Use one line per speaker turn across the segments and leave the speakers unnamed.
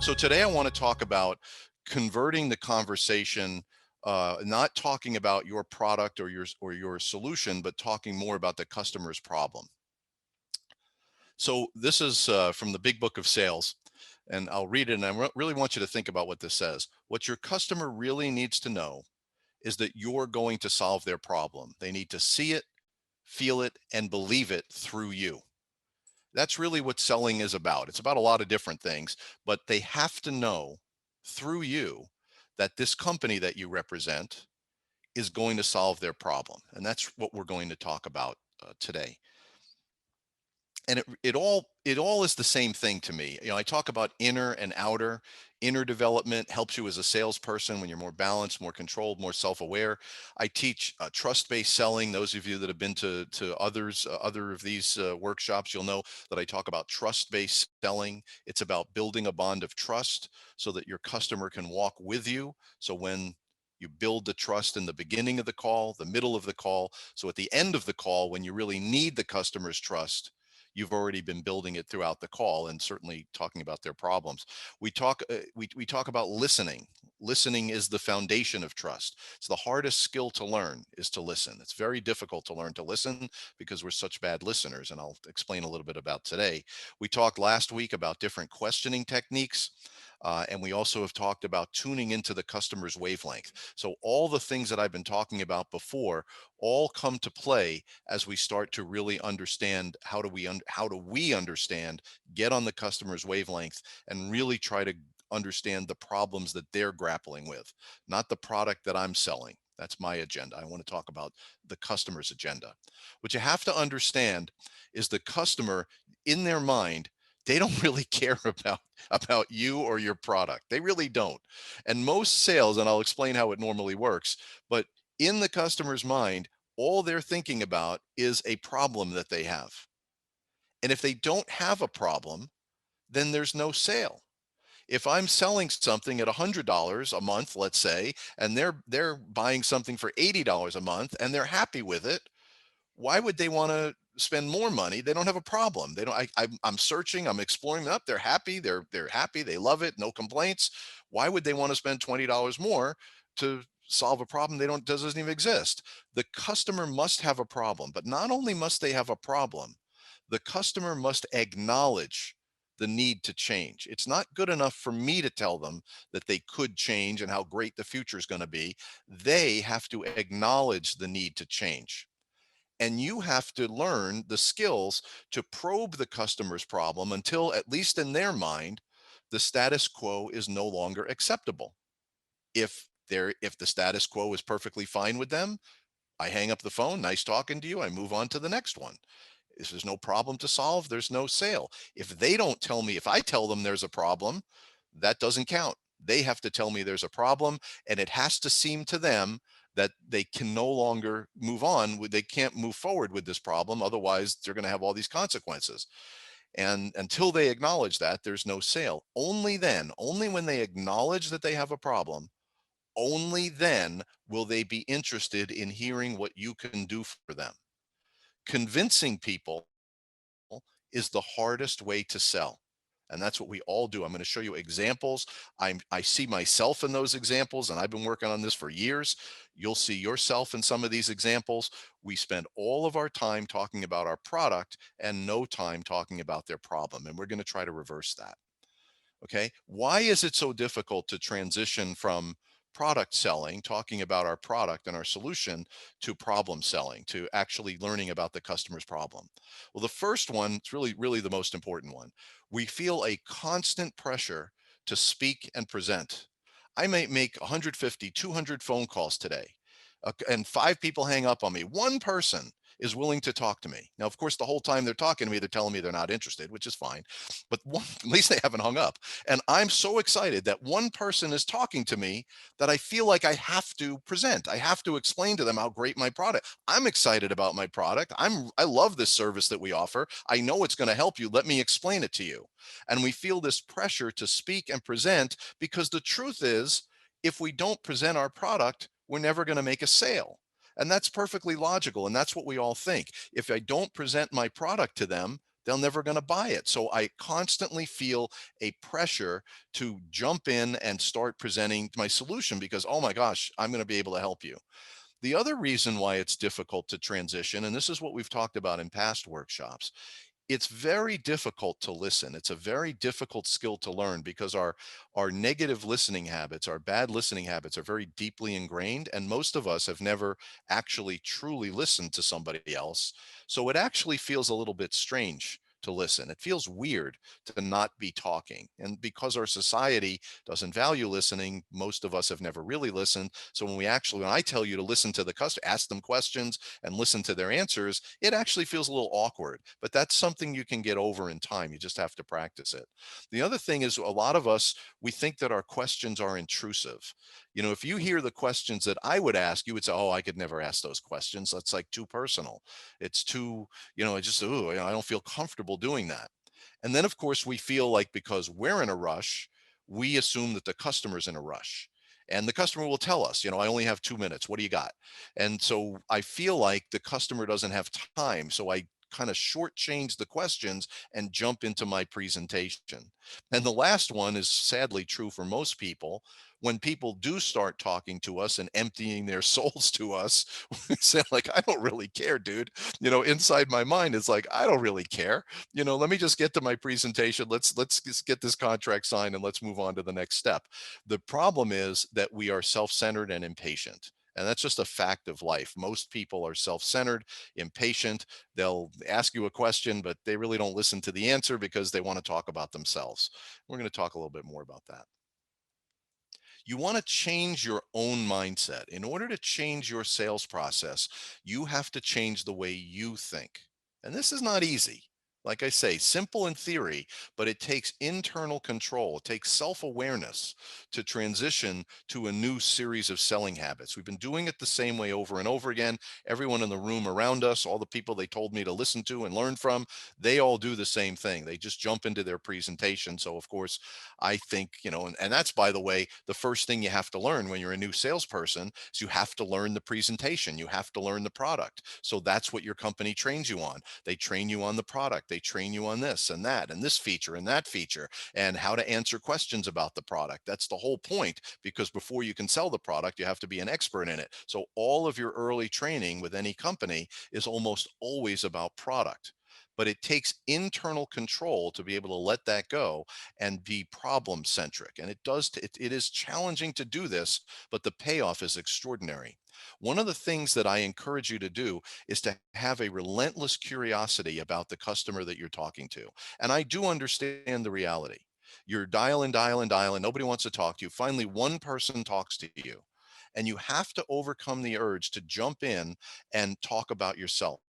So today I want to talk about converting the conversation, not talking about your product or your solution, but talking more about the customer's problem. So this is from the Big Book of Sales, and I'll read it. And really want you to think about what this says. What your customer really needs to know is that you're going to solve their problem. They need to see it, feel it, and believe it through you. That's really what selling is about. It's about a lot of different things, but they have to know through you that this company that you represent is going to solve their problem. And that's what we're going to talk about today. And it all is the same thing to me. I talk about inner and outer. Inner development helps you as a salesperson when you're more balanced, more controlled, more self-aware. I teach trust-based selling. Those of you that have been to other of these workshops, you'll know that I talk about trust-based selling. It's about building a bond of trust so that your customer can walk with you. So when you build the trust in the beginning of the call, the middle of the call, so at the end of the call, when you really need the customer's trust, you've already been building it throughout the call and certainly talking about their problems. We talk about listening. Listening is the foundation of trust. It's the hardest skill to learn is to listen. It's very difficult to learn to listen because we're such bad listeners, and I'll explain a little bit about today. We talked last week about different questioning techniques. And we also have talked about tuning into the customer's wavelength. So all the things that I've been talking about before all come to play as we start to really understand how do we understand, get on the customer's wavelength, and really try to understand the problems that they're grappling with, not the product that I'm selling. That's my agenda. I want to talk about the customer's agenda. What you have to understand is the customer, in their mind, they don't really care about you or your product. They really don't. And most sales, and I'll explain how it normally works, but in the customer's mind, all they're thinking about is a problem that they have. And if they don't have a problem, then there's no sale. If I'm selling something at $100 a month, let's say, and they're buying something for $80 a month and they're happy with it, why would they want to spend more money? They don't have a problem. They don't. I'm searching. I'm exploring. Up. They're happy. They're happy. They love it. No complaints. Why would they want to spend $20 more to solve a problem they don't doesn't even exist? The customer must have a problem, but not only must they have a problem, the customer must acknowledge the need to change. It's not good enough for me to tell them that they could change and how great the future is going to be. They have to acknowledge the need to change, and you have to learn the skills to probe the customer's problem until, at least in their mind, the status quo is no longer acceptable. If the status quo is perfectly fine with them, I hang up the phone. Nice talking to you. I move on to the next one. If there's no problem to solve, there's no sale. If they don't tell me, if I tell them there's a problem, that doesn't count. They have to tell me there's a problem, and it has to seem to them that they can no longer move on. They can't move forward with this problem. Otherwise, they're going to have all these consequences. And until they acknowledge that, there's no sale. Only then, only when they acknowledge that they have a problem, only then will they be interested in hearing what you can do for them. Convincing people is the hardest way to sell. And that's what we all do. I'm going to show you examples. I see myself in those examples, and I've been working on this for years. You'll see yourself in some of these examples. We spend all of our time talking about our product and no time talking about their problem. And we're going to try to reverse that. Okay. Why is it so difficult to transition from product selling, talking about our product and our solution, to problem selling, to actually learning about the customer's problem? Well, the first one, it's really the most important one. We feel a constant pressure to speak and present. I might make 150, 200 phone calls today, and five people hang up on me. One person is willing to talk to me. Now, of course, the whole time they're talking to me, they're telling me they're not interested, which is fine. But at least they haven't hung up. And I'm so excited that one person is talking to me that I feel like I have to present. I have to explain to them how great my product. I'm excited about my product. I love this service that we offer. I know it's going to help you. Let me explain it to you. And we feel this pressure to speak and present because the truth is, if we don't present our product, we're never going to make a sale. And that's perfectly logical. And that's what we all think. If I don't present my product to them, they're never going to buy it. So I constantly feel a pressure to jump in and start presenting my solution because, oh my gosh, I'm going to be able to help you. The other reason why it's difficult to transition, and this is what we've talked about in past workshops, it's very difficult to listen. It's a very difficult skill to learn because our negative listening habits, our bad listening habits are very deeply ingrained, and most of us have never actually truly listened to somebody else. So it actually feels a little bit strange to listen. It feels weird to not be talking. And because our society doesn't value listening, most of us have never really listened. So when I tell you to listen to the customer, ask them questions and listen to their answers, it actually feels a little awkward. But that's something you can get over in time. You just have to practice it. The other thing is, a lot of us, we think that our questions are intrusive. If you hear the questions that I would ask, you would say, oh, I could never ask those questions. That's like too personal. It's too, it's just, oh, I don't feel comfortable doing that. And then, of course, we feel like because we're in a rush, we assume that the customer's in a rush. And the customer will tell us, I only have 2 minutes. What do you got? And so I feel like the customer doesn't have time. So I kind of shortchange the questions and jump into my presentation. And the last one is sadly true for most people. When people do start talking to us and emptying their souls to us, we say like, I don't really care, dude. Inside my mind, it's like, I don't really care. Let me just get to my presentation. Let's just get this contract signed and let's move on to the next step. The problem is that we are self-centered and impatient. And that's just a fact of life. Most people are self centered, impatient. They'll ask you a question, but they really don't listen to the answer because they want to talk about themselves. We're going to talk a little bit more about that. You want to change your own mindset. In order to change your sales process, you have to change the way you think. And this is not easy. Like I say, simple in theory, but it takes internal control. It takes self awareness to transition to a new series of selling habits. We've been doing it the same way over and over again. Everyone in the room around us, all the people they told me to listen to and learn from, they all do the same thing. They just jump into their presentation. So, of course, I think, and that's, by the way, the first thing you have to learn when you're a new salesperson is you have to learn the presentation. You have to learn the product. So that's what your company trains you on. They train you on the product. They train you on this and that and this feature and that feature and how to answer questions about the product. That's the whole point, because before you can sell the product, you have to be an expert in it. So all of your early training with any company is almost always about product. But it takes internal control to be able to let that go and be problem centric. And it is challenging to do this, but the payoff is extraordinary. One of the things that I encourage you to do is to have a relentless curiosity about the customer that you're talking to. And I do understand the reality. You're dialing, dialing, dialing. Nobody wants to talk to you. Finally, one person talks to you. And you have to overcome the urge to jump in and talk about yourself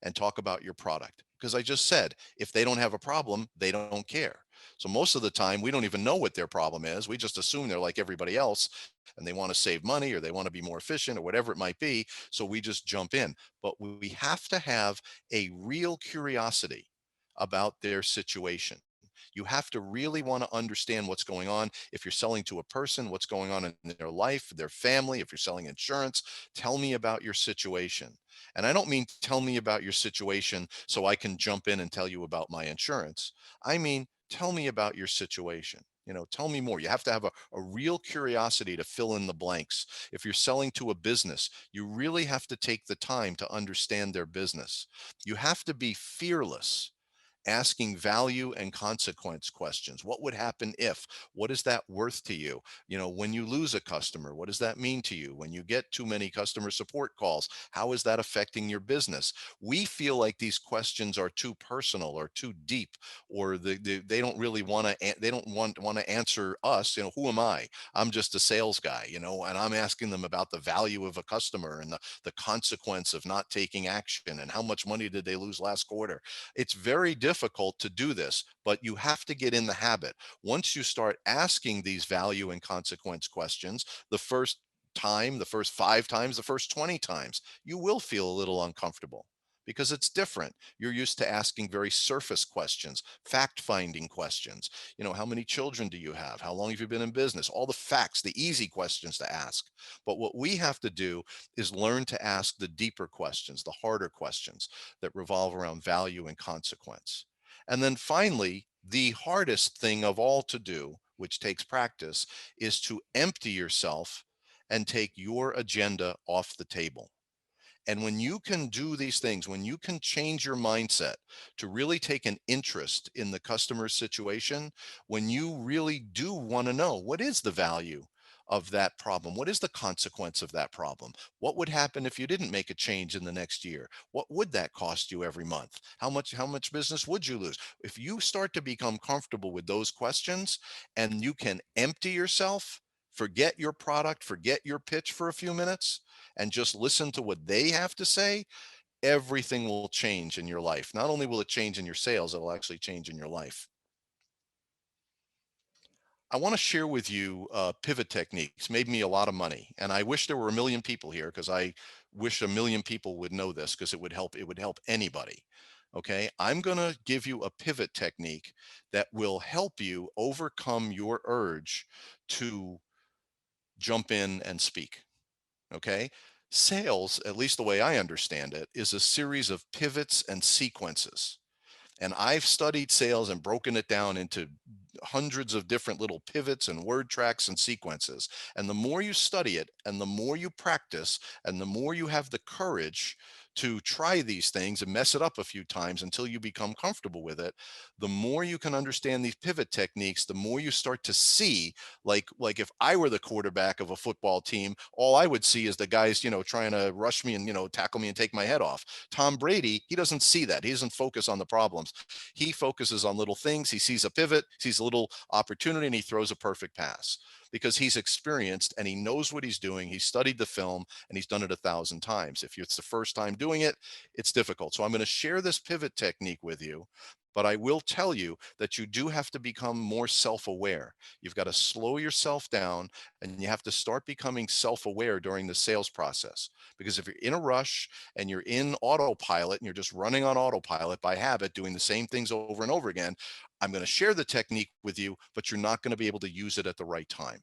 and talk about your product. Because I just said, if they don't have a problem, they don't care. So most of the time, we don't even know what their problem is. We just assume they're like everybody else and they want to save money or they want to be more efficient or whatever it might be. So we just jump in. But we have to have a real curiosity about their situation. You have to really want to understand what's going on. If you're selling to a person, what's going on in their life, their family, if you're selling insurance, tell me about your situation. And I don't mean tell me about your situation so I can jump in and tell you about my insurance. I mean, tell me about your situation. Tell me more. You have to have a real curiosity to fill in the blanks. If you're selling to a business, you really have to take the time to understand their business. You have to be fearless, asking value and consequence questions. What would happen if? What is that worth to you? When you lose a customer, what does that mean to you? When you get too many customer support calls, how is that affecting your business? We feel like these questions are too personal or too deep, or they don't really want to, they don't want to answer us. Who am I? I'm just a sales guy, and I'm asking them about the value of a customer and the consequence of not taking action and how much money did they lose last quarter. It's very difficult to do this, but you have to get in the habit. Once you start asking these value and consequence questions, the first time, the first 5 times, the first 20 times, you will feel a little uncomfortable. because it's different. You're used to asking very surface questions, fact-finding questions. How many children do you have? How long have you been in business? All the facts, the easy questions to ask. But what we have to do is learn to ask the deeper questions, the harder questions that revolve around value and consequence. And then finally, the hardest thing of all to do, which takes practice, is to empty yourself and take your agenda off the table. And when you can do these things, when you can change your mindset to really take an interest in the customer's situation, when you really do want to know what is the value of that problem, what is the consequence of that problem, what would happen if you didn't make a change in the next year, what would that cost you every month, how much business would you lose? If you start to become comfortable with those questions and you can empty yourself, forget your product, forget your pitch for a few minutes, and just listen to what they have to say, everything will change in your life. Not only will it change in your sales, it'll actually change in your life. I want to share with you pivot techniques made me a lot of money, and I wish there were a million people here because I wish a million people would know this because it would help anybody. Okay, I'm going to give you a pivot technique that will help you overcome your urge to jump in and speak. Okay. Sales, at least the way I understand it, is a series of pivots and sequences. And I've studied sales and broken it down into hundreds of different little pivots and word tracks and sequences. And the more you study it and the more you practice and the more you have the courage to try these things and mess it up a few times until you become comfortable with it, the more you can understand these pivot techniques, the more you start to see, like if I were the quarterback of a football team, all I would see is the guys, trying to rush me and, tackle me and take my head off. Tom Brady, he doesn't see that. He doesn't focus on the problems. He focuses on little things. He sees a pivot, sees a little opportunity, and he throws a perfect pass because he's experienced and he knows what he's doing. He's studied the film and he's done it 1,000 times. If it's the first time doing it, it's difficult. So I'm going to share this pivot technique with you. But I will tell you that you do have to become more self aware. You've got to slow yourself down and you have to start becoming self aware during the sales process. Because if you're in a rush and you're in autopilot and you're just running on autopilot by habit, doing the same things over and over again, I'm going to share the technique with you, but you're not going to be able to use it at the right time.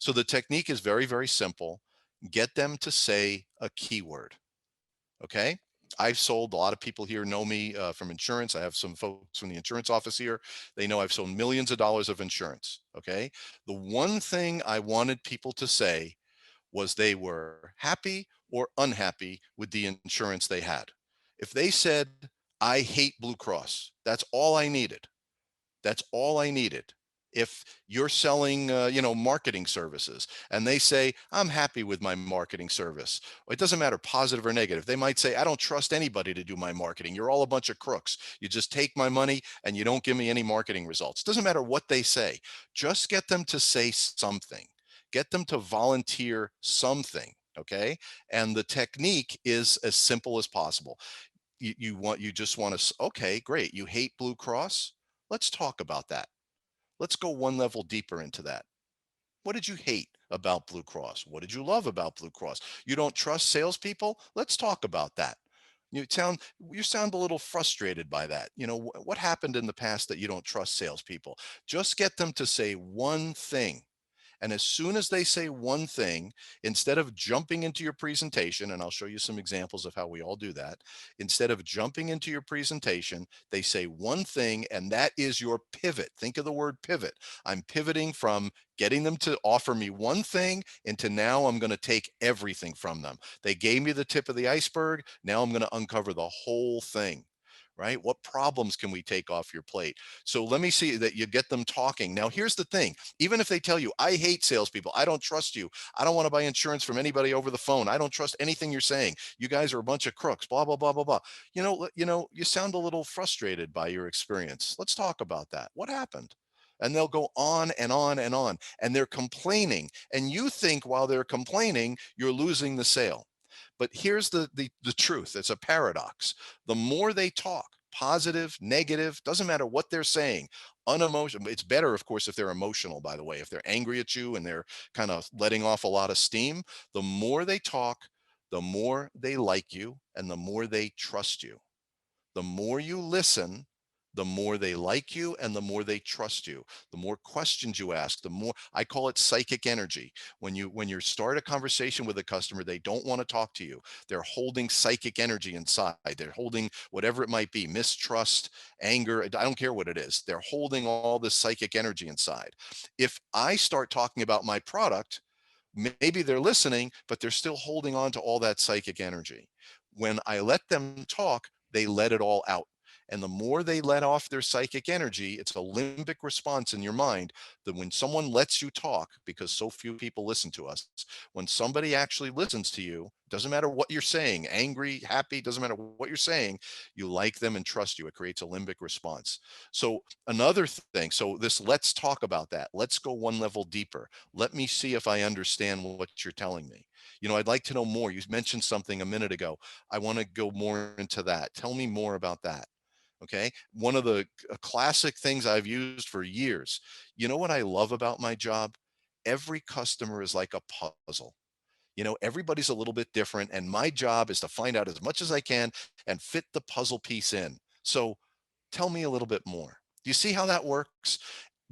So the technique is very, very simple. Get them to say a keyword. Okay. I've sold, a lot of people here know me from insurance. I have some folks from the insurance office here. They know I've sold millions of dollars of insurance. Okay. The one thing I wanted people to say was they were happy or unhappy with the insurance they had. If they said, I hate Blue Cross, that's all I needed. That's all I needed. If you're selling, marketing services and they say, I'm happy with my marketing service, it doesn't matter positive or negative. They might say, I don't trust anybody to do my marketing. You're all a bunch of crooks. You just take my money and you don't give me any marketing results. Doesn't matter what they say. Just get them to say something. Get them to volunteer something. Okay. And the technique is as simple as possible. You just want to, okay, great. You hate Blue Cross. Let's talk about that. Let's go one level deeper into that. What did you hate about Blue Cross? What did you love about Blue Cross? You don't trust salespeople? Let's talk about that. You sound a little frustrated by that. What happened in the past that you don't trust salespeople? Just get them to say one thing. And as soon as they say one thing, instead of jumping into your presentation, and I'll show you some examples of how we all do that, instead of jumping into your presentation, they say one thing, and that is your pivot. Think of the word pivot. I'm pivoting from getting them to offer me one thing into now I'm going to take everything from them. They gave me the tip of the iceberg. Now I'm going to uncover the whole thing. Right? What problems can we take off your plate? So let me see that you get them talking. Now, here's the thing. Even if they tell you, I hate salespeople, I don't trust you, I don't want to buy insurance from anybody over the phone, I don't trust anything you're saying, you guys are a bunch of crooks, blah, blah, blah, blah, blah. You sound a little frustrated by your experience. Let's talk about that. What happened? And they'll go on and on and on. And they're complaining. And you think while they're complaining, you're losing the sale. But here's the truth. It's a paradox. The more they talk, positive, negative, doesn't matter what they're saying, unemotional. It's better, of course, if they're emotional, by the way. If they're angry at you and they're kind of letting off a lot of steam, the more they talk, the more they like you and the more they trust you. The more you listen, the more they like you and the more they trust you. The more questions you ask, the more, I call it psychic energy. When you start a conversation with a customer, they don't want to talk to you. They're holding psychic energy inside. They're holding whatever it might be, mistrust, anger, I don't care what it is. They're holding all this psychic energy inside. If I start talking about my product, maybe they're listening, but they're still holding on to all that psychic energy. When I let them talk, they let it all out. And the more they let off their psychic energy, it's a limbic response in your mind that when someone lets you talk, because so few people listen to us, when somebody actually listens to you, doesn't matter what you're saying, angry, happy, doesn't matter what you're saying, you like them and trust you. It creates a limbic response. So another thing, so this, let's talk about that. Let's go one level deeper. Let me see if I understand what you're telling me. I'd like to know more. You mentioned something a minute ago. I want to go more into that. Tell me more about that. Okay. One of the classic things I've used for years. You know what I love about my job? Every customer is like a puzzle. Everybody's a little bit different, and my job is to find out as much as I can and fit the puzzle piece in. So tell me a little bit more. Do you see how that works?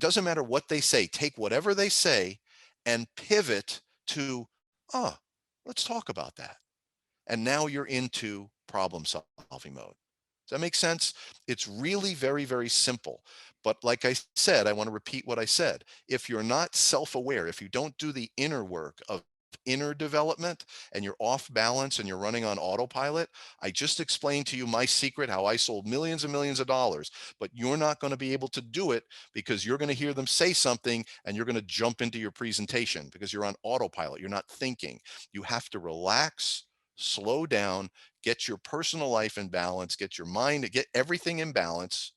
Doesn't matter what they say, take whatever they say and pivot to, oh, let's talk about that. And now you're into problem solving mode. Does that make sense? It's really very, very simple. But like I said, I want to repeat what I said. If you're not self aware, if you don't do the inner work of inner development and you're off balance and you're running on autopilot, I just explained to you my secret, how I sold millions and millions of dollars, but you're not going to be able to do it because you're going to hear them say something and you're going to jump into your presentation because you're on autopilot. You're not thinking. You have to relax, slow down, get your personal life in balance, get your mind, get everything in balance.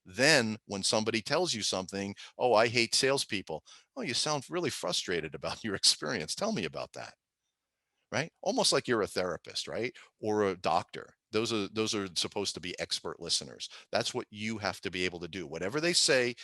Then when somebody tells you something, oh, I hate salespeople. Oh, you sound really frustrated about your experience. Tell me about that. Right? Almost like you're a therapist, right? Or a doctor. Those are supposed to be expert listeners. That's what you have to be able to do. Whatever they say,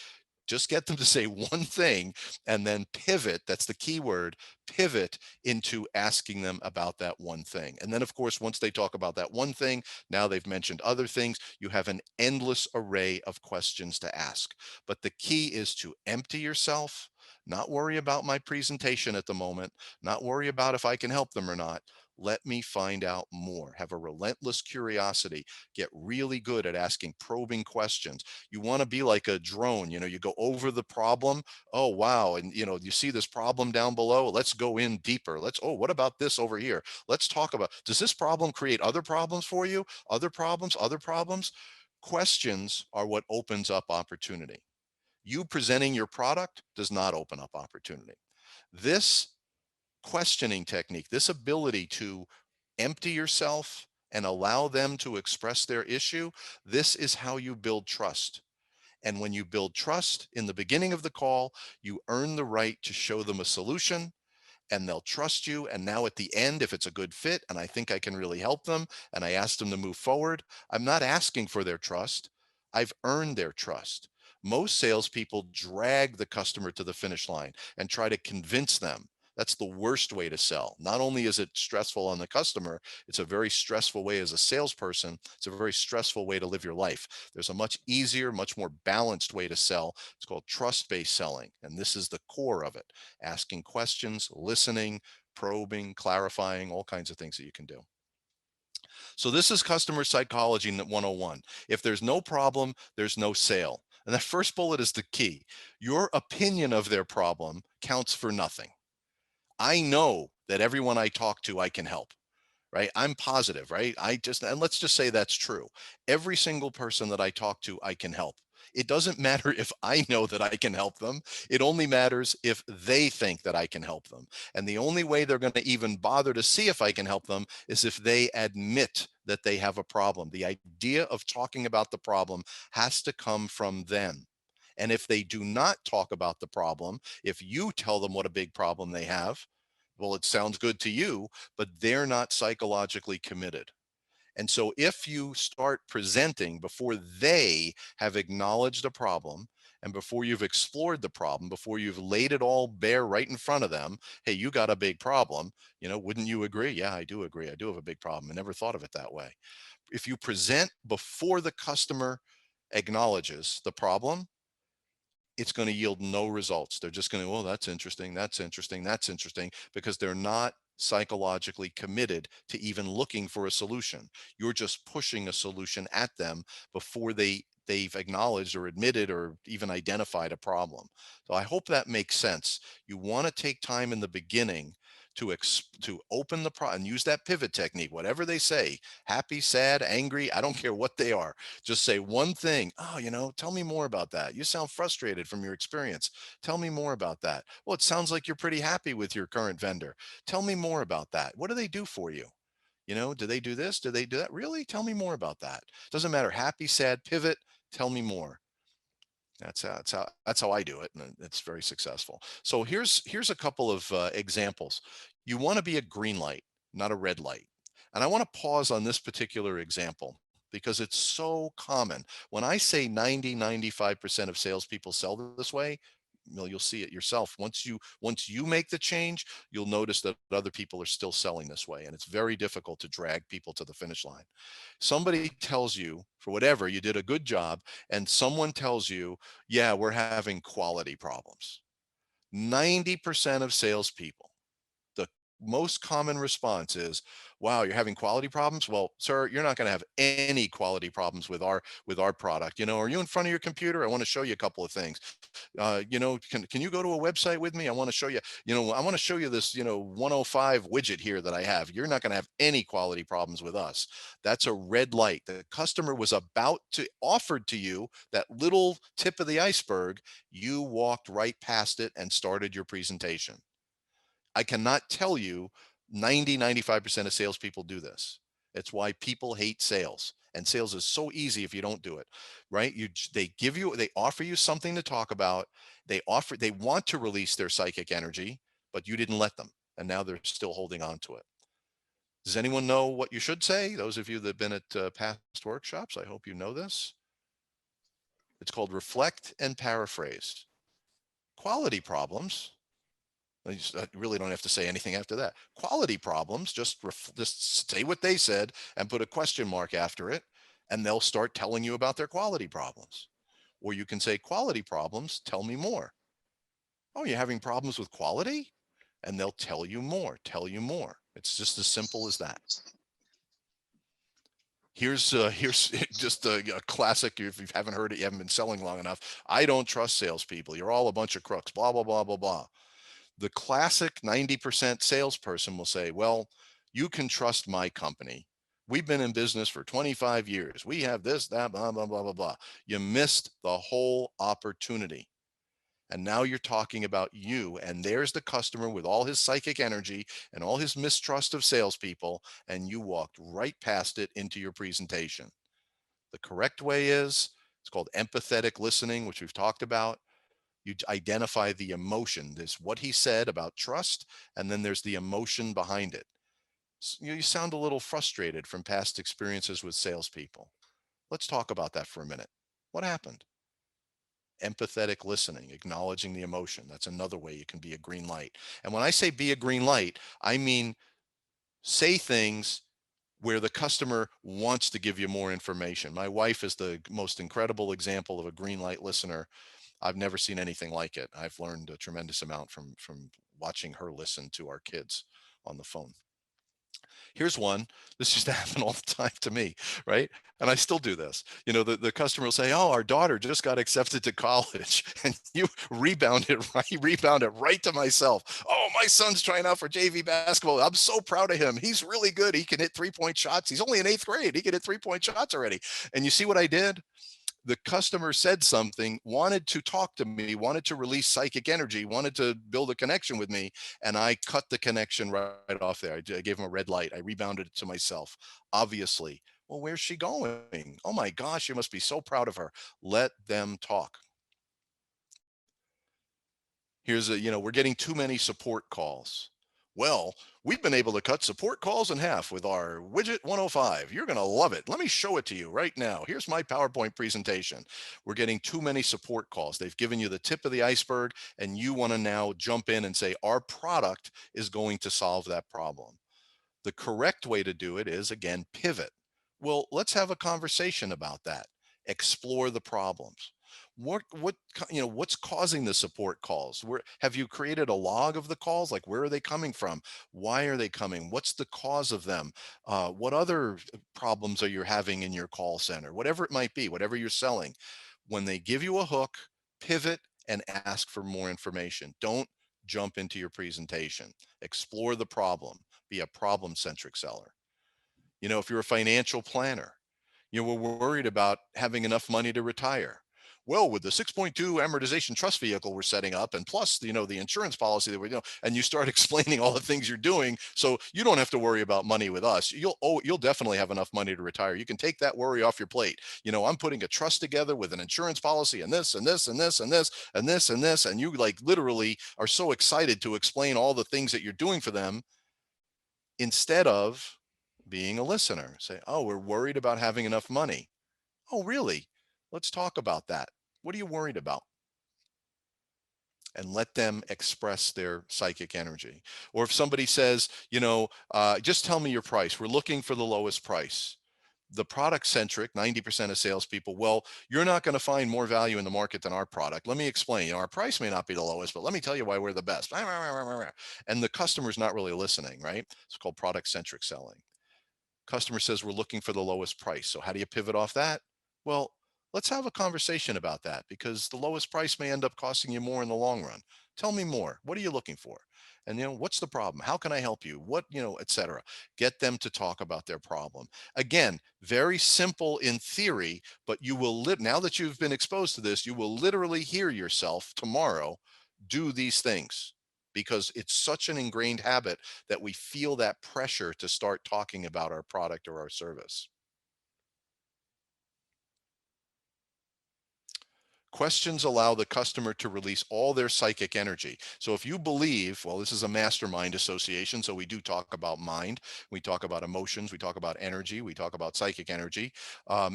just get them to say one thing and then pivot. That's the key word, pivot into asking them about that one thing. And then, of course, once they talk about that one thing, now they've mentioned other things. You have an endless array of questions to ask. But the key is to empty yourself, not worry about my presentation at the moment, not worry about if I can help them or not. Let me find out more. Have a relentless curiosity. Get really good at asking probing questions. You want to be like a drone. You go over the problem. Oh, wow. And you see this problem down below. Let's go in deeper. Oh, what about this over here? Let's talk about, does this problem create other problems for you? Other problems, other problems? Questions are what opens up opportunity. You presenting your product does not open up opportunity. This questioning technique, this ability to empty yourself and allow them to express their issue, this is how you build trust. And when you build trust in the beginning of the call, you earn the right to show them a solution and they'll trust you. And now at the end, if it's a good fit and I think I can really help them and I ask them to move forward, I'm not asking for their trust. I've earned their trust. Most salespeople drag the customer to the finish line and try to convince them. That's the worst way to sell. Not only is it stressful on the customer, it's a very stressful way as a salesperson. It's a very stressful way to live your life. There's a much easier, much more balanced way to sell. It's called trust-based selling. And this is the core of it: asking questions, listening, probing, clarifying, all kinds of things that you can do. So this is customer psychology 101. If there's no problem, there's no sale. And that first bullet is the key. Your opinion of their problem counts for nothing. I know that everyone I talk to, I can help, right? I'm positive, right? And let's just say that's true. Every single person that I talk to, I can help. It doesn't matter if I know that I can help them. It only matters if they think that I can help them. And the only way they're going to even bother to see if I can help them is if they admit that they have a problem. The idea of talking about the problem has to come from them. And if they do not talk about the problem, if you tell them what a big problem they have, well, it sounds good to you, but they're not psychologically committed. And so if you start presenting before they have acknowledged a problem, and before you've explored the problem, before you've laid it all bare right in front of them, hey, you got a big problem. Wouldn't you agree? Yeah, I do agree. I do have a big problem. I never thought of it that way. If you present before the customer acknowledges the problem, it's going to yield no results. They're just going to, oh, that's interesting. That's interesting. That's interesting, because they're not psychologically committed to even looking for a solution. You're just pushing a solution at them before they've acknowledged or admitted or even identified a problem. So I hope that makes sense. You want to take time in the beginning to open the and use that pivot technique, whatever they say, happy, sad, angry, I don't care what they are. Just say one thing. Oh, tell me more about that. You sound frustrated from your experience. Tell me more about that. Well, it sounds like you're pretty happy with your current vendor. Tell me more about that. What do they do for you? Do they do this? Do they do that? Really? Tell me more about that. Doesn't matter. Happy, sad, pivot. Tell me more. That's how I do it, and it's very successful. So here's a couple of examples. You want to be a green light, not a red light. And I want to pause on this particular example because it's so common. When I say 95% of salespeople sell this way, well, you'll see it yourself. Once you make the change, you'll notice that other people are still selling this way, and it's very difficult to drag people to the finish line. Somebody tells you, for whatever, you did a good job, and someone tells you, yeah, we're having quality problems. 90% of salespeople, the most common response is, wow, you're having quality problems. Well, sir, you're not going to have any quality problems with our product. Are you in front of your computer? I want to show you a couple of things. Can you go to a website with me? I want to show you, I want to show you this, 105 widget here that I have. You're not going to have any quality problems with us. That's a red light. The customer was about to offered to you that little tip of the iceberg. You walked right past it and started your presentation. I cannot tell you 95% of salespeople do this. It's why people hate sales. And sales is so easy if you don't do it, right? They offer you something to talk about. They want to release their psychic energy, but you didn't let them. And now they're still holding on to it. Does anyone know what you should say? Those of you that have been at past workshops, I hope you know this. It's called reflect and paraphrase. Quality problems. I really don't have to say anything after that. Quality problems, just say what they said and put a question mark after it, and they'll start telling you about their quality problems. Or you can say, quality problems, tell me more. Oh, you're having problems with quality? And they'll tell you more, tell you more. It's just as simple as that. Here's just a classic. If you haven't heard it, you haven't been selling long enough. I don't trust salespeople. You're all a bunch of crooks, blah, blah, blah, blah, blah. The classic 90% salesperson will say, well, you can trust my company. We've been in business for 25 years. We have this, that, blah, blah, blah, blah, blah. You missed the whole opportunity. And now you're talking about you, and there's the customer with all his psychic energy and all his mistrust of salespeople, and you walked right past it into your presentation. The correct way it's called empathetic listening, which we've talked about. You identify the emotion. There's what he said about trust, and then there's the emotion behind it. You sound a little frustrated from past experiences with salespeople. Let's talk about that for a minute. What happened? Empathetic listening, acknowledging the emotion. That's another way you can be a green light. And when I say be a green light, I mean say things where the customer wants to give you more information. My wife is the most incredible example of a green light listener. I've never seen anything like it. I've learned a tremendous amount from watching her listen to our kids on the phone. Here's one. This used to happen all the time to me, right? And I still do this. The customer will say, "Oh, our daughter just got accepted to college," and you rebound it right to myself. "Oh, my son's trying out for JV basketball. I'm so proud of him. He's really good. He can hit 3-point shots. He's only in 8th grade. He can hit 3-point shots already." And you see what I did? The customer said something, wanted to talk to me, wanted to release psychic energy, wanted to build a connection with me, and I cut the connection right off there. I gave him a red light. I rebounded it to myself. Obviously, well, where's she going? Oh my gosh, you must be so proud of her. Let them talk. We're getting too many support calls. Well, we've been able to cut support calls in half with our widget 105. You're going to love it. Let me show it to you right now. Here's my PowerPoint presentation. We're getting too many support calls. They've given you the tip of the iceberg, and you want to now jump in and say, our product is going to solve that problem. The correct way to do it is, again, pivot. Well, let's have a conversation about that. Explore the problems. What's causing the support calls? Where have you created a log of the calls? Like, where are they coming from? Why are they coming? What's the cause of them? What other problems are you having in your call center? Whatever it might be, whatever you're selling. When they give you a hook, pivot and ask for more information. Don't jump into your presentation. Explore the problem. Be a problem centric seller. If you're a financial planner, we're worried about having enough money to retire. Well, with the 6.2 amortization trust vehicle we're setting up, and plus, the insurance policy that and you start explaining all the things you're doing, so you don't have to worry about money with us. You'll definitely have enough money to retire. You can take that worry off your plate. I'm putting a trust together with an insurance policy, and this and this and this and this and this and this, and you like literally are so excited to explain all the things that you're doing for them instead of being a listener. Say, oh, we're worried about having enough money. Oh, really? Let's talk about that. What are you worried about? And let them express their psychic energy. Or if somebody says, just tell me your price. We're looking for the lowest price. The product centric 90% of salespeople, well, you're not going to find more value in the market than our product. Let me explain. Our price may not be the lowest, but let me tell you why we're the best. And the customer's not really listening, right? It's called product centric selling. Customer says we're looking for the lowest price. So how do you pivot off that? Well, let's have a conversation about that, because the lowest price may end up costing you more in the long run. Tell me more. What are you looking for? And what's the problem? How can I help you? What, etc. Get them to talk about their problem. Again, very simple in theory, but you will now that you've been exposed to this, you will literally hear yourself tomorrow do these things, because it's such an ingrained habit that we feel that pressure to start talking about our product or our service. Questions allow the customer to release all their psychic energy. So if you believe, well, this is a mastermind association, so we do talk about mind, we talk about emotions, we talk about energy, we talk about psychic energy.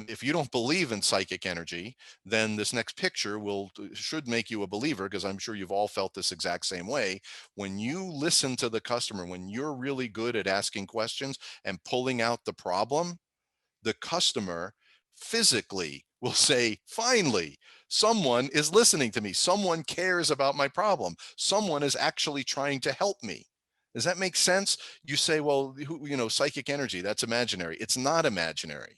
If you don't believe in psychic energy, then this next picture should make you a believer, because I'm sure you've all felt this exact same way. When you listen to the customer, when you're really good at asking questions and pulling out the problem, the customer physically will say, finally, someone is listening to me. Someone cares about my problem. Someone is actually trying to help me. Does that make sense? You say, well, psychic energy, that's imaginary. It's not imaginary.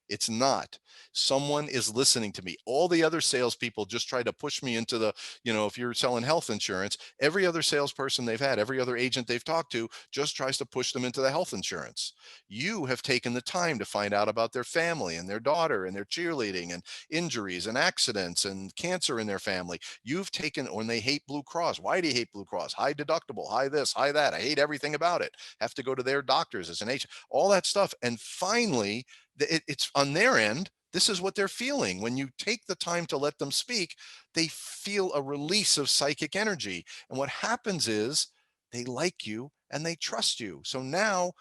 It's not. Someone is listening to me. All the other salespeople just try to push me into if you're selling health insurance, every other salesperson they've had, every other agent they've talked to just tries to push them into the health insurance. You have taken the time to find out about their family and their daughter and their cheerleading and injuries and accidents and cancer in their family. You've taken, when they hate Blue Cross. Why do you hate Blue Cross? High deductible, high this, high that. I hate everything about it. Have to go to their doctors as an agent, all that stuff. And finally, it's on their end. This is what they're feeling. When you take the time to let them speak, they feel a release of psychic energy. And what happens is they like you and they trust you. So now,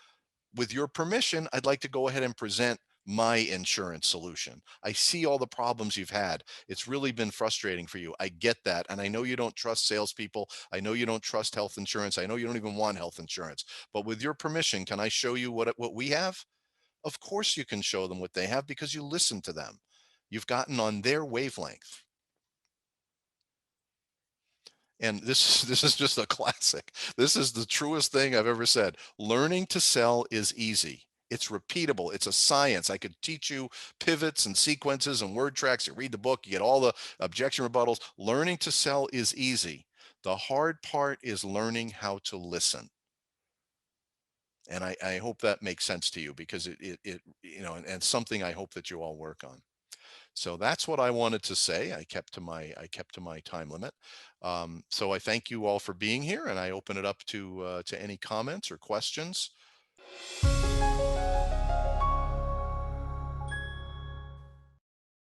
with your permission, I'd like to go ahead and present my insurance solution. I see all the problems you've had. It's really been frustrating for you. I get that. And I know you don't trust salespeople. I know you don't trust health insurance. I know you don't even want health insurance. But with your permission, can I show you what we have? Of course you can show them what they have, because you listen to them. You've gotten on their wavelength. And this is just a classic. This is the truest thing I've ever said. Learning to sell is easy. It's repeatable. It's a science. I could teach you pivots and sequences and word tracks. You read the book, you get all the objection rebuttals. Learning to sell is easy. The hard part is learning how to listen. And I hope that makes sense to you, because and something I hope that you all work on. So that's what I wanted to say. I kept to my time limit. So I thank you all for being here, and I open it up to any comments or questions.